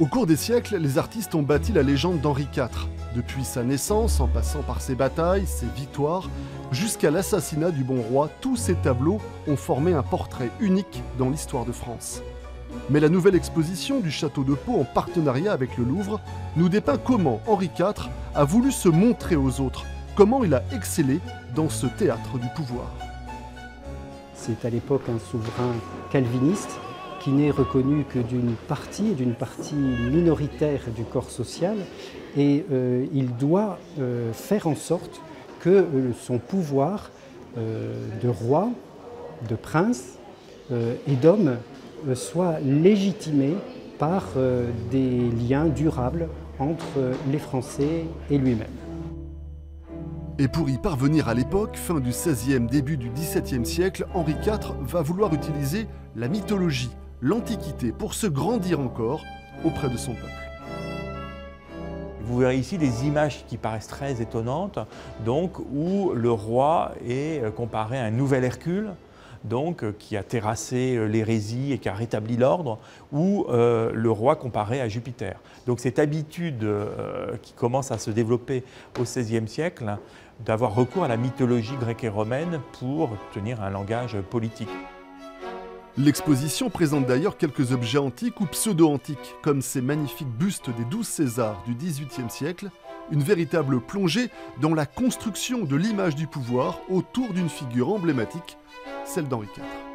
Au cours des siècles, les artistes ont bâti la légende d'Henri IV. Depuis sa naissance, en passant par ses batailles, ses victoires, jusqu'à l'assassinat du bon roi, tous ces tableaux ont formé un portrait unique dans l'histoire de France. Mais la nouvelle exposition du château de Pau, en partenariat avec le Louvre, nous dépeint comment Henri IV a voulu se montrer aux autres, comment il a excellé dans ce théâtre du pouvoir. C'est à l'époque un souverain calviniste qui n'est reconnu que d'une partie minoritaire du corps social, et il doit faire en sorte que son pouvoir de roi, de prince et d'homme soit légitimé par des liens durables entre les Français et lui-même. Et pour y parvenir à l'époque, fin du XVIe, début du XVIIe siècle, Henri IV va vouloir utiliser la mythologie, l'Antiquité, pour se grandir encore auprès de son peuple. Vous verrez ici des images qui paraissent très étonnantes, donc, où le roi est comparé à un nouvel Hercule, donc, qui a terrassé l'hérésie et qui a rétabli l'ordre, ou le roi comparé à Jupiter. Donc cette habitude qui commence à se développer au XVIe siècle, d'avoir recours à la mythologie grecque et romaine pour tenir un langage politique. L'exposition présente d'ailleurs quelques objets antiques ou pseudo-antiques, comme ces magnifiques bustes des 12 Césars du XVIIIe siècle, une véritable plongée dans la construction de l'image du pouvoir autour d'une figure emblématique, celle d'Henri IV.